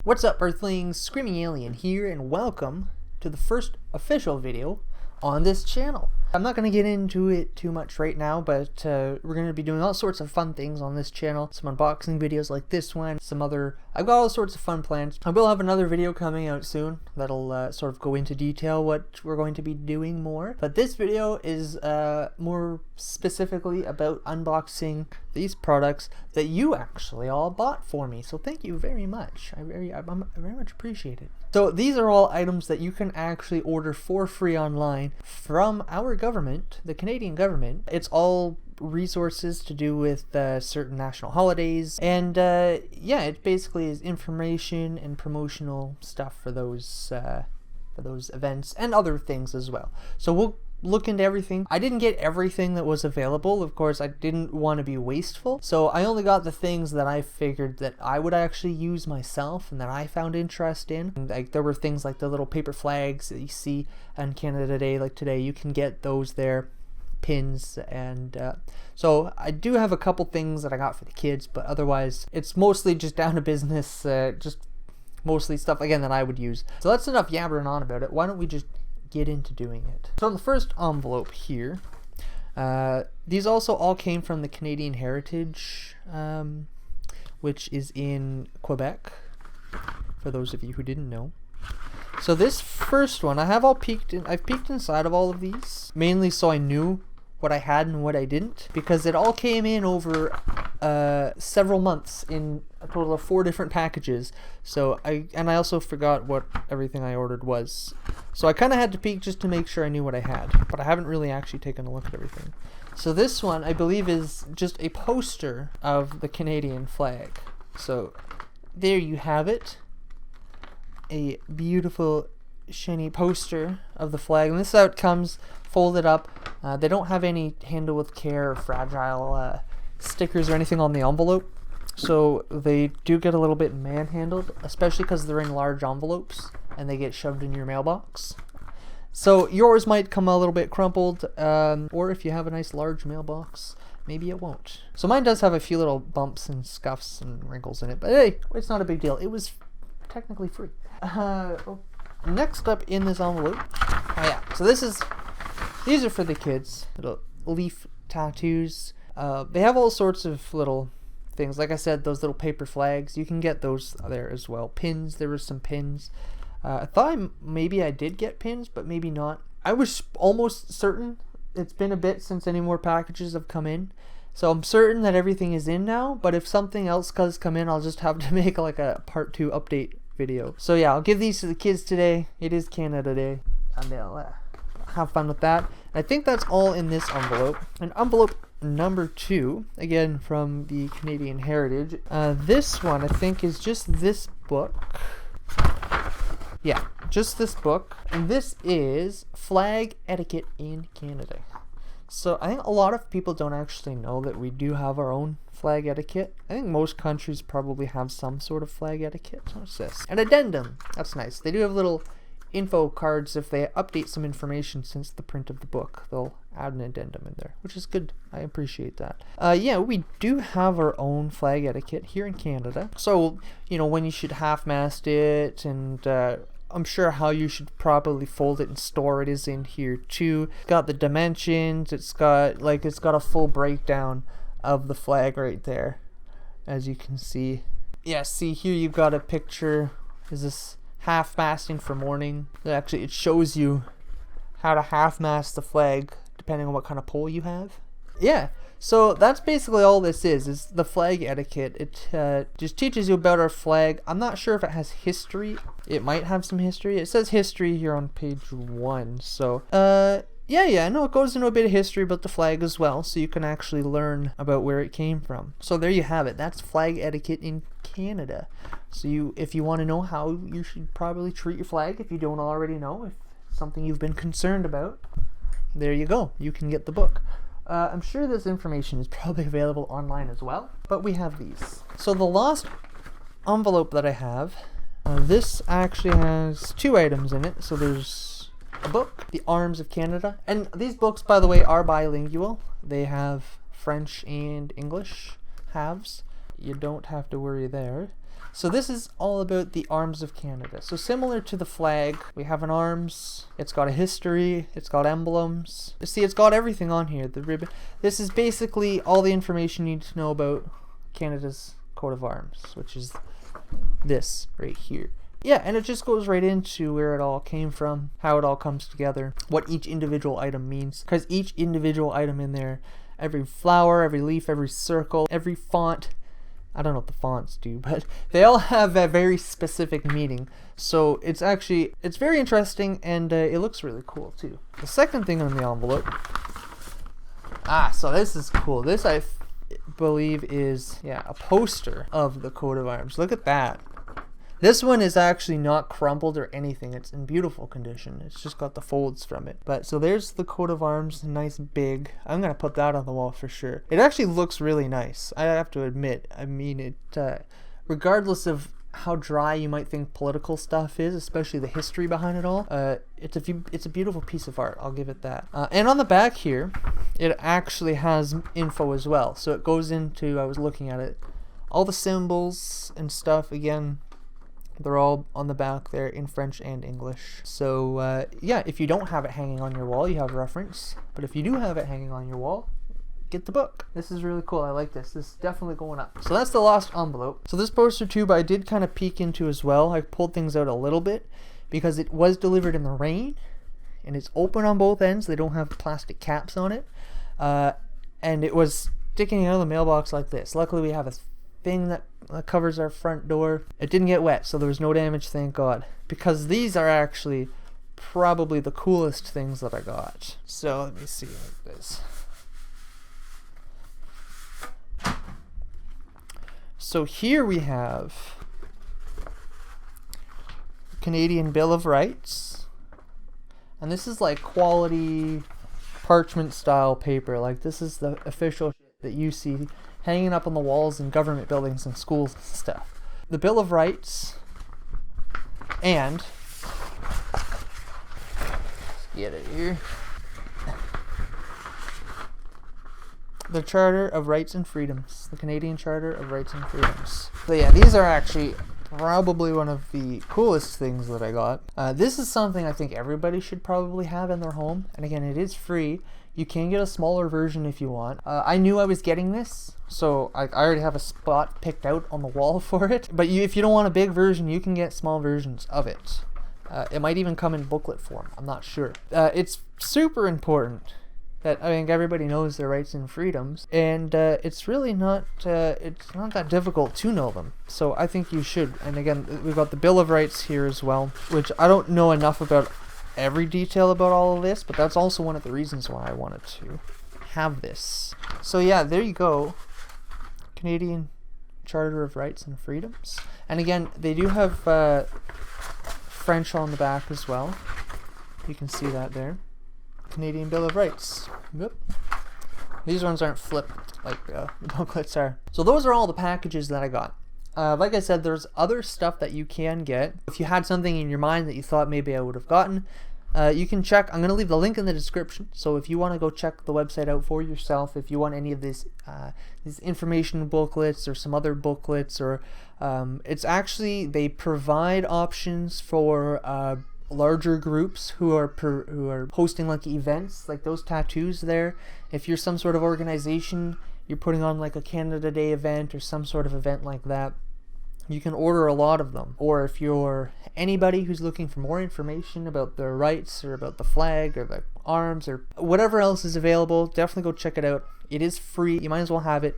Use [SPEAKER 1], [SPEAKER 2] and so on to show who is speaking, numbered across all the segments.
[SPEAKER 1] What's up, Earthlings? Screaming Alien here, and welcome to the first official video on this channel. I'm not going to get into it too much right now, but we're going to be doing all sorts of fun things on this channel. Some unboxing videos like this one, I've got all sorts of fun plans. I will have another video coming out soon that'll sort of go into detail what we're going to be doing more. But this video is more specifically about unboxing these products that you actually all bought for me. So thank you very much. I very much appreciate it. So these are all items that you can actually order for free online from our government, the Canadian government. It's all resources to do with certain national holidays, and yeah, it basically is information and promotional stuff for those events and other things as well. So we'll look into everything. I didn't get everything that was available. Of course, I didn't want to be wasteful, so I only got the things that I figured that I would actually use myself and that I found interest in. And, like, there were things like the little paper flags that you see on Canada Day, like today. You can get those there, pins, and so I do have a couple things that I got for the kids, but otherwise it's mostly just down to business, just mostly stuff again that I would use. So that's enough yabbering on about it. Why don't we just get into doing it? So the first envelope here, these also all came from the Canadian Heritage, which is in Quebec, for those of you who didn't know. So this first one, I've peeked inside of all of these, mainly so I knew what I had and what I didn't, because it all came in over several months in a total of 4 different packages. So I also forgot what everything I ordered was. So I kind of had to peek just to make sure I knew what I had, but I haven't really actually taken a look at everything. So this one, I believe, is just a poster of the Canadian flag. So there you have it. A beautiful shiny poster of the flag, and this is how it comes folded up. They don't have any handle with care or fragile stickers or anything on the envelope, so they do get a little bit manhandled, especially because they're in large envelopes and they get shoved in your mailbox. So yours might come a little bit crumpled, or if you have a nice large mailbox, maybe it won't. So mine does have a few little bumps and scuffs and wrinkles in it, but hey, it's not a big deal. It was technically free. Next up in this envelope, so these are for the kids, little leaf tattoos. They have all sorts of little things. Like I said, those little paper flags, you can get those there as well. Pins, there were some pins. I thought maybe I did get pins, but maybe not. I was almost certain. It's been a bit since any more packages have come in, so I'm certain that everything is in now, but if something else does come in, I'll just have to make like a part 2 update video. So yeah, I'll give these to the kids today. It is Canada Day, and they'll have fun with that. I think that's all in this envelope. And envelope number 2, again from the Canadian Heritage. This one, I think, is just this book. Yeah, just this book. And this is Flag Etiquette in Canada. So I think a lot of people don't actually know that we do have our own flag etiquette. I think most countries probably have some sort of flag etiquette. What's this? An addendum. That's nice. They do have little info cards. If they update some information since the print of the book, they'll add an addendum in there, which is good. I appreciate that. Yeah, we do have our own flag etiquette here in Canada. So, you know, when you should half-mast it, and I'm sure how you should properly fold it and store it is in here too. It's got the dimensions. It's got a full breakdown of the flag right there, as you can see. Yeah, see here you've got a picture. Is this half-masting for morning? Actually, it shows you how to half-mast the flag depending on what kind of pole you have. Yeah, so that's basically all this is the flag etiquette. It just teaches you about our flag. I'm not sure if it has history. It might have some history. It says history here on page 1. So, yeah, no, it goes into a bit of history about the flag as well, so you can actually learn about where it came from. So there you have it. That's flag etiquette in Canada. So if you want to know how you should probably treat your flag, if you don't already know, if it's something you've been concerned about, there you go. You can get the book. I'm sure this information is probably available online as well, but we have these. So the last envelope that I have, this actually has 2 items in it. So there's a book, The Arms of Canada, and these books, by the way, are bilingual. They have French and English halves. You don't have to worry there. So this is all about the arms of Canada. So similar to the flag, we have an arms, it's got a history, it's got emblems. See, it's got everything on here. The ribbon. This is basically all the information you need to know about Canada's coat of arms, which is this right here. Yeah, and it just goes right into where it all came from, how it all comes together, what each individual item means. Because each individual item in there, every flower, every leaf, every circle, every font, I don't know what the fonts do, but they all have a very specific meaning. So it's very interesting, and it looks really cool too. The second thing on the envelope, so this is cool. This I believe is, a poster of the coat of arms. Look at that. This one is actually not crumpled or anything. It's in beautiful condition. It's just got the folds from it. But so there's the coat of arms, nice big. I'm gonna put that on the wall for sure. It actually looks really nice, I have to admit. I mean, it regardless of how dry you might think political stuff is, especially the history behind it all, it's a beautiful piece of art, I'll give it that. And on the back here, it actually has info as well. So it goes into, I was looking at it, all the symbols and stuff. Again, they're all on the back there in French and English. So if you don't have it hanging on your wall, you have reference. But if you do have it hanging on your wall, get the book. This is really cool. I like this. This is definitely going up. So that's the lost envelope. So this poster tube I did kind of peek into as well. I pulled things out a little bit because it was delivered in the rain, and it's open on both ends. They don't have plastic caps on it. And it was sticking out of the mailbox like this. Luckily we have a thing that covers our front door. It didn't get wet, so there was no damage, thank God, because these are actually probably the coolest things that I got. So let me see like this. So here we have Canadian Bill of Rights, and this is like quality parchment style paper. Like, this is the official shit that you see hanging up on the walls in government buildings and schools and stuff. The Bill of Rights, and let's get it here, the Charter of Rights and Freedoms, the Canadian Charter of Rights and Freedoms. So yeah, these are actually probably one of the coolest things that I got. This is something I think everybody should probably have in their home, and again, it is free. You can get a smaller version if you want. I knew I was getting this, so I already have a spot picked out on the wall for it. But if you don't want a big version, you can get small versions of it. It might even come in booklet form, I'm not sure. It's super important that I think everybody knows their rights and freedoms, and it's really not that difficult to know them. So I think you should. And again, we've got the Bill of Rights here as well, which I don't know enough about every detail about all of this, but that's also one of the reasons why I wanted to have this. So yeah, there you go. Canadian Charter of Rights and Freedoms. And again, they do have French on the back as well. You can see that there. Canadian Bill of Rights. Yep. These ones aren't flipped like the booklets are. So those are all the packages that I got. Like I said, there's other stuff that you can get. If you had something in your mind that you thought maybe I would have gotten, you can check. I'm going to leave the link in the description. So if you want to go check the website out for yourself, if you want any of these information booklets or some other booklets, or it's actually, they provide options for larger groups who are hosting like events, like those tattoos there. If you're some sort of organization, you're putting on like a Canada Day event or some sort of event like that, you can order a lot of them. Or if you're anybody who's looking for more information about their rights or about the flag or the arms or whatever else is available, definitely go check it out. It is free. You might as well have it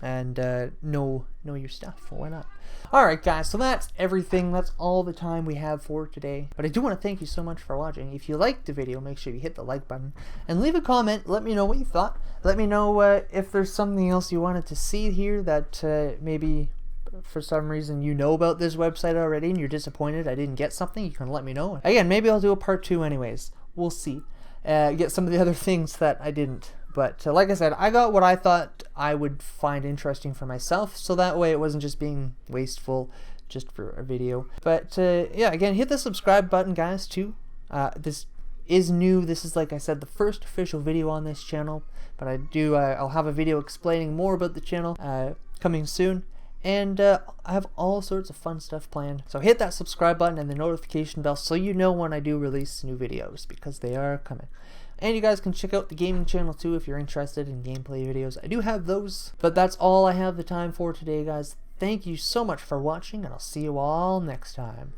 [SPEAKER 1] and know your stuff. Why not? Alright guys, so that's everything. That's all the time we have for today. But I do want to thank you so much for watching. If you liked the video, make sure you hit the like button and leave a comment. Let me know what you thought. Let me know if there's something else you wanted to see here that maybe for some reason you know about this website already and you're disappointed I didn't get something. You can let me know. Again, maybe I'll do a part 2 anyways. We'll see. Get some of the other things that I didn't. But like I said, I got what I thought I would find interesting for myself, so that way it wasn't just being wasteful just for a video. But yeah, again, hit the subscribe button, guys, too. This is new. This is, like I said, the first official video on this channel, but I'll have a video explaining more about the channel coming soon. And I have all sorts of fun stuff planned. So hit that subscribe button and the notification bell so you know when I do release new videos, because they are coming. And you guys can check out the gaming channel too if you're interested in gameplay videos. I do have those. But that's all I have the time for today, guys. Thank you so much for watching, and I'll see you all next time.